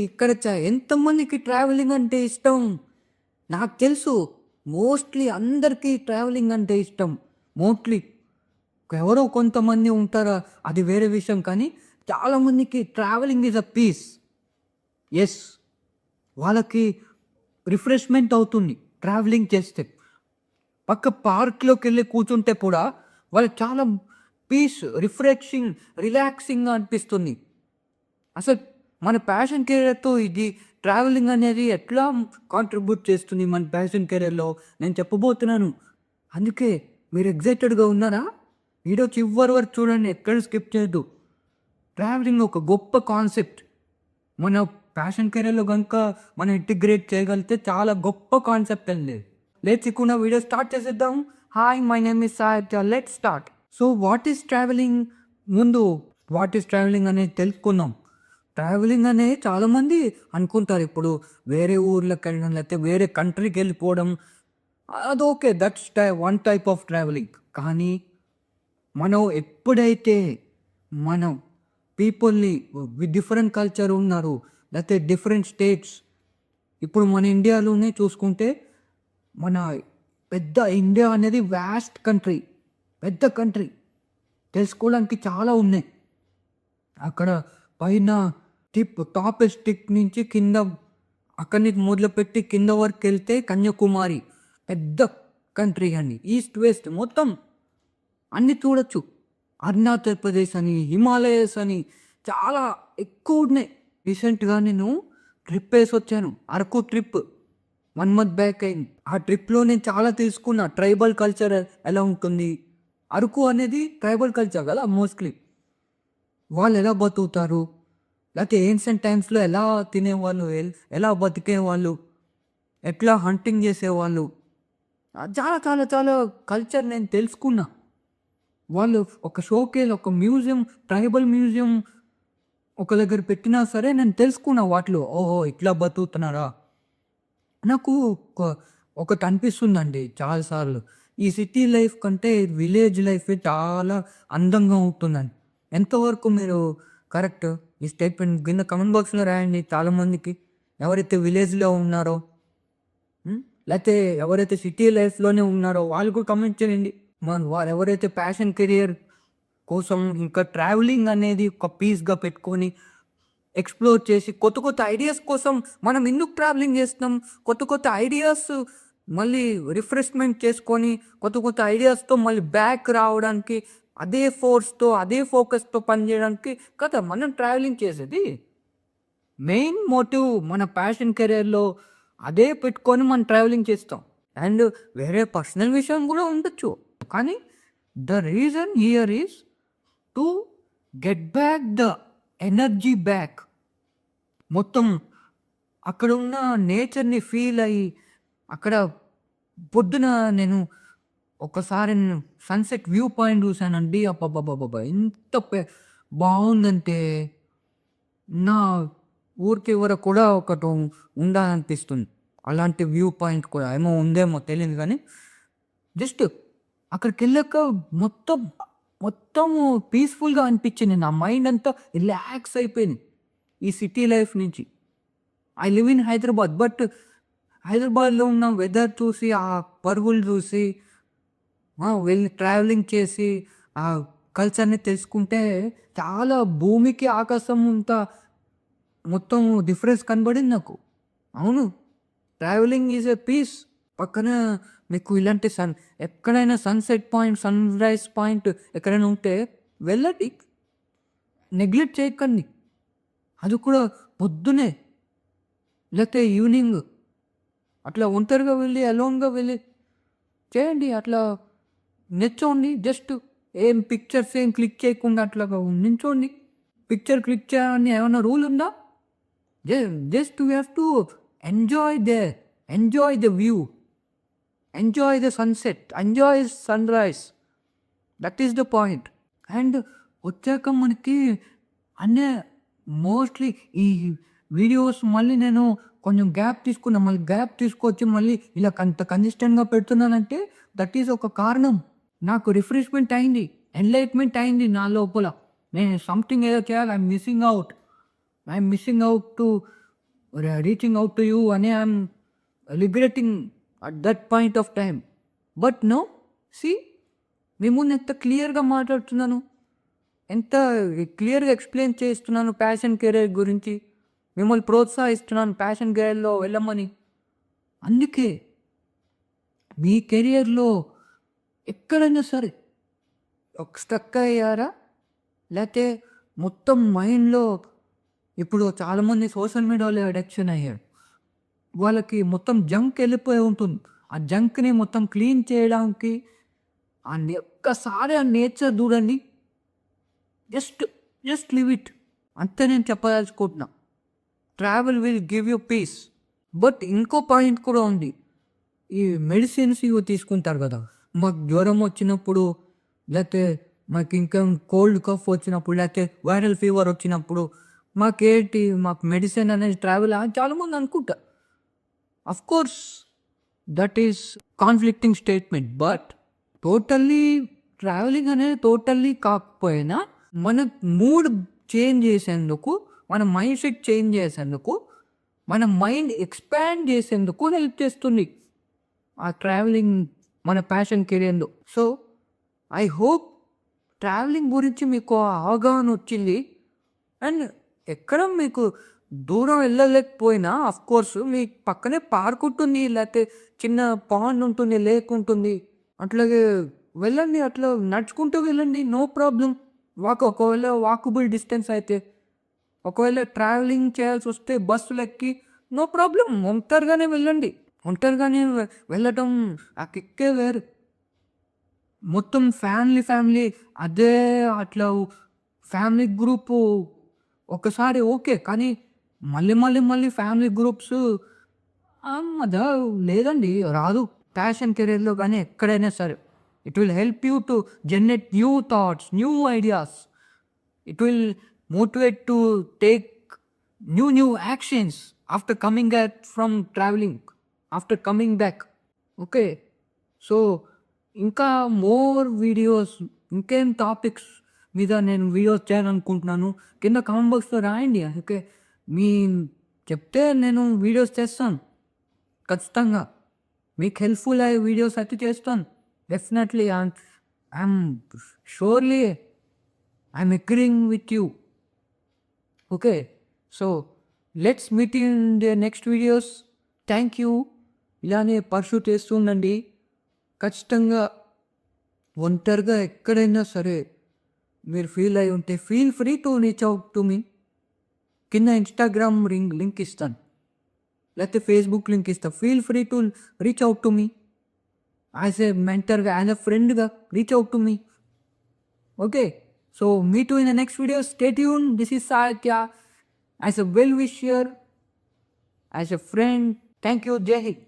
ఇక్కడ ఎంతమందికి ట్రావెలింగ్ అంటే ఇష్టం? నాకు తెలుసు. మోస్ట్‌లీ అందరికీ ట్రావెలింగ్ అంటే ఇష్టం. మోస్ట్‌లీ ఎవరో కొంతమంది ఉంటారా అది వేరే విషయం. కానీ చాలామందికి traveling is a peace. Yes. వాళ్ళకి రిఫ్రెష్‌మెంట్ అవుతుంది ట్రావెలింగ్ చేస్తే. పక్క పార్క్‌లోకెళ్ళి కూర్చుంటే కూడా వాళ్ళకి చాలా పీస్, రిలాక్సింగ్‌గా అనిపిస్తుంది. అసలు మన ప్యాషన్ కెరియర్‌తో ఇది ట్రావెలింగ్ అనేది ఎట్లా కాంట్రిబ్యూట్ చేస్తుంది మన ప్యాషన్ కెరియర్‌లో నేను చెప్పబోతున్నాను. అందుకే మీరు ఎక్సైటెడ్‌గా ఉన్నారా? వీడియో చివరి వరకు చూడండి. ఎక్కడ స్కిప్ చేయొద్దు. ట్రావెలింగ్ ఒక గొప్ప కాన్సెప్ట్. మన ప్యాషన్ కెరియర్‌లో గనుక మనం ఇంటిగ్రేట్ చేయగలిగితే చాలా గొప్ప కాన్సెప్ట్ అండి. లేట్స్ ఇకున్న వీడియో స్టార్ట్ చేసేద్దాం. Hi my name is Sahitya. Let's start. So what is travelling? ముందు వాట్ ఈస్ ట్రావెలింగ్ అనేది తెలుసుకుందాం. ట్రావెలింగ్ అనేది చాలామంది అనుకుంటారు ఇప్పుడు వేరే ఊర్లకు వెళ్ళడం లేకపోతే వేరే కంట్రీకి వెళ్ళిపోవడం అది okay. That's one type of travelling. కానీ మనం ఎప్పుడైతే మనం పీపుల్ని డిఫరెంట్ కల్చర్ ఉన్నారు లేకపోతే డిఫరెంట్ స్టేట్స్ ఇప్పుడు మన ఇండియాలోనే చూసుకుంటే మన పెద్ద ఇండియా అనేది వాస్ట్ కంట్రీ, పెద్ద కంట్రీ. తెలుసుకోవడానికి చాలా ఉన్నాయి. అక్కడ పైన టాప్ స్టిక్ నుంచి కింద అక్కడి నుంచి మొదలుపెట్టి కింద వరకు వెళ్తే కన్యాకుమారి పెద్ద కంట్రీ అండి. ఈస్ట్ వెస్ట్ మొత్తం అన్నీ చూడొచ్చు. అరుణాచల్ ప్రదేశ్ అని, హిమాలయస్ అని చాలా ఎక్కువ ఉన్నాయి. రీసెంట్గా నేను ట్రిప్ వేసి వచ్చాను. అరకు ట్రిప్ 1 మంత్ బ్యాక్ అయింది. ఆ ట్రిప్లో నేను చాలా తెలుసుకున్నా. ట్రైబల్ కల్చర్ ఎలా ఉంటుంది. అరకు అనేది ట్రైబల్ కల్చర్ కదా మోస్ట్లీ. వాళ్ళు ఎలా బతుకుతారు, లేకపోతే ఏన్షియంట్ టైమ్స్లో ఎలా తినేవాళ్ళు, ఎలా బతికేవాళ్ళు, ఎట్లా హంటింగ్ చేసేవాళ్ళు, చాలా చాలా చాలా కల్చర్ నేను తెలుసుకున్నా. వాళ్ళు ఒక షోకేస్, ఒక మ్యూజియం, ట్రైబల్ మ్యూజియం ఒక దగ్గర పెట్టినా సరే నేను తెలుసుకున్నా వాటిలో. ఓహో! ఇట్లా బతుకుతున్నారా? నాకు ఒకటి అనిపిస్తుందండి చాలాసార్లు. ఈ సిటీ లైఫ్ కంటే విలేజ్ లైఫే చాలా అందంగా ఉంటుందని. ఎంతవరకు మీరు కరెక్ట్? ఈ స్టేట్మెంట్ కింద కామెంట్ బాక్స్‌లో రాయండి చాలామందికి. ఎవరైతే విలేజ్‌లో ఉన్నారో లేతే ఎవరైతే సిటీ లైఫ్‌లోనే ఉన్నారో వాళ్ళు కూడా కామెంట్ చేయండి. వాళ్ళు ఎవరైతే ప్యాషన్ కెరియర్ కోసం ఇంకా ట్రావెలింగ్ అనేది ఒక పీస్‌గా పెట్టుకొని ఎక్స్‌ప్లోర్ చేసి కొత్త కొత్త ఐడియాస్ కోసం మనం ఎందుకు ట్రావెలింగ్ చేస్తున్నాం? కొత్త కొత్త ఐడియాస్ మళ్ళీ రిఫ్రెష్‌మెంట్ చేసుకొని కొత్త కొత్త ఐడియాస్‌తో మళ్ళీ బ్యాక్ రావడానికి అదే ఫోర్స్‌తో, అదే ఫోకస్‌తో పనిచేయడానికి కదా మనం ట్రావెలింగ్ చేసేది. మెయిన్ మోటివ్ మన ప్యాషన్ కెరియర్‌లో అదే పెట్టుకొని మనం ట్రావెలింగ్ చేస్తాం. అండ్ వేరే పర్సనల్ విషయం కూడా ఉండొచ్చు. కానీ the reason here is to get back the energy back. మొత్తం అక్కడున్న నేచర్‌ని ఫీల్ అయ్యి, అక్కడ పొద్దున నేను ఒకసారి సన్‌సెట్ వ్యూ పాయింట్ చూశానండి. అబ్బబ్బబ్బబ్బా! ఎంత బావుందంటే, నా ఊరి చివర కూడా ఒకటి ఉండాలనిపిస్తుంది. అలాంటి వ్యూ పాయింట్ కూడా ఏమో ఉందేమో తెలీదు గానీ, జస్ట్ అక్కడికెళ్ళాక మొత్తం, మొత్తము పీస్‌ఫుల్‌గా అనిపించింది. నా మైండ్ అంతా రిలాక్స్ అయిపోయింది. ఈ సిటీ లైఫ్ నుంచి. I live in Hyderabad. But హైదరాబాద్‌లో ఉన్న వెదర్ చూసి, ఆ పరుగులు చూసి, వెళ్ళి ట్రావెలింగ్ చేసి, ఆ కల్చర్‌ని తెలుసుకుంటే చాలా భూమికి, ఆకాశం అంత మొత్తం డిఫరెన్స్ కనబడింది నాకు. అవును. Traveling is a peace. పక్కన మీకు ఇలాంటి ఎక్కడైనా సన్‌సెట్ పాయింట్, సన్‌రైజ్ పాయింట్ ఎక్కడైనా ఉంటే వెళ్ళండి. నెగ్లెక్ట్ చేయకండి. అది కూడా పొద్దున్నే లేకపోతే ఈవినింగ్ అట్లా ఒంటరిగా వెళ్ళి, అలోన్‌గా వెళ్ళి చేయండి. అట్లా నిల్చోండి. జస్ట్ ఏం పిక్చర్స్ ఏం క్లిక్ చేయకుండా అట్లాగా నిల్చోండి. పిక్చర్ క్లిక్ చేయాలని ఏమన్నా రూల్ ఉందా? Just you have to enjoy enjoy the view, enjoy the sunset, enjoy sunrise. That is the point. And వచ్చాక మనకి అన్నీ మోస్ట్‌లీ ఈ వీడియోస్ మళ్ళీ నేను కొంచెం గ్యాప్ తీసుకున్నా. మళ్ళీ గ్యాప్ తీసుకొచ్చి మళ్ళీ ఇలా కన్సిస్టెంట్‌గా పెడుతున్నానంటే దట్ ఈస్ ఒక కారణం. నాకు రిఫ్రెష్‌మెంట్ అయింది. ఎన్‌లైట్‌మెంట్ అయింది నా లోపల. నేను సంథింగ్ ఏదో చేయాలి. I'm missing out to reaching out to you అని I'm regretting at that point of time. But no, see మీ ముందు ఎంత క్లియర్గా మాట్లాడుతున్నాను, ఎంత క్లియర్గా ఎక్స్ప్లెయిన్ చేస్తున్నాను ప్యాషన్ కెరీర్ గురించి, మిమ్మల్ని ప్రోత్సహిస్తున్నాను ప్యాషన్ కెరీర్లో వెళ్ళమని. అందుకే మీ కెరియర్లో ఎక్కడైనా సరే ఒక స్టక్ అయ్యారా, లేకపోతే మొత్తం మైండ్లో ఇప్పుడు చాలామంది సోషల్ మీడియాలో అడిక్షన్ అయ్యారు. వాళ్ళకి మొత్తం జంక్ వెళ్ళిపోయి ఉంటుంది. ఆ జంక్ని మొత్తం క్లీన్ చేయడానికి ఒక్కసారి ఆ నేచర్ చూడండి. జస్ట్ జస్ట్ లివ్ ఇట్, అంతే నేను చెప్పదలుచుకుంటున్నా. Travel will give you peace. But ఇంకో పాయింట్ కూడా ఉంది. ఈ మెడిసిన్స్ ఇవి తీసుకుంటారు కదా, మాకు జ్వరం వచ్చినప్పుడు, లేకపోతే మాకు ఇంకా కోల్డ్ కఫ్ వచ్చినప్పుడు, లేకపోతే వైరల్ ఫీవర్ వచ్చినప్పుడు మాకు మెడిసిన్ అనేది ట్రావెల్ అని చాలామంది అనుకుంటా. Of course that is conflicting statement. But totally travelling అనేది టోటల్లీ కాకపోయినా మన మూడ్ చేంజ్ చేసేందుకు, మన మైండ్ సెట్ చేంజ్ చేసేందుకు, మన మైండ్ ఎక్స్పాండ్ చేసేందుకు హెల్ప్ చేస్తుంది ఆ ట్రావెలింగ్ మన ప్యాషన్ కెరియర్లో. సో ఐ హోప్ ట్రావెలింగ్ గురించి మీకు అవగాహన వచ్చింది. అండ్ ఎక్కడ మీకు దూరం వెళ్ళలేకపోయినా కోర్స్ మీ పక్కనే పార్క్ ఉంటుంది, లేకపోతే చిన్న పాండ్ ఉంటుంది, లేక్ ఉంటుంది, అట్లాగే వెళ్ళండి, అట్లా నడుచుకుంటూ వెళ్ళండి, నో ప్రాబ్లం. ఒకవేళ వాకబుల్ డిస్టెన్స్ అయితే, ఒకవేళ ట్రావెలింగ్ చేయాల్సి వస్తే బస్సులు ఎక్కి, నో ప్రాబ్లం, ఒంటరిగానే వెళ్ళండి. ఒంటరిగానే వెళ్ళటం ఆ కిక్కే వేరు. మొత్తం ఫ్యామిలీ అదే అట్లా ఫ్యామిలీ గ్రూపు ఒకసారి ఓకే, కానీ మళ్ళీ ఫ్యామిలీ గ్రూప్స్ అదా లేదండి, రాదు ప్యాషన్ కెరీర్లో కానీ ఎక్కడైనా సరే. It will help you to generate new thoughts, new ideas. It will motivate to take new actions after coming back from travelling, after coming back. Okay, so ఇంకా మోర్ వీడియోస్, ఇంకేం topics మీద నేను videos చేయాలనుకుంటున్నాను కింద comment బాక్స్లో రాయండి. Okay, మీ చెప్తే నేను వీడియోస్ చేస్తాను ఖచ్చితంగా. మీకు హెల్ప్ఫుల్ అయ్యే వీడియోస్ అయితే చేస్తాను definitely. I'm surely I'm agreeing with you. Okay, so let's meet in the next videos. Thank you. ఇలానే పర్సూ చేస్తుండండి ఖచ్చితంగా. ఒంటరిగా ఎక్కడైనా సరే మీరు ఫీల్ అయి ఉంటే feel free to reach out to me. కింద ఇన్స్టాగ్రామ్ లింక్ ఇస్తాను, లేకపోతే ఫేస్బుక్ లింక్ ఇస్తాను. Feel free to reach out to me as a మెంటర్గా, యాజ్ ఎ ఫ్రెండ్గా reach out to me. Okay, so me to in the next video. Stay tune. This is Sahitya as a well wisher, as a friend. Thank you. Jai Hind.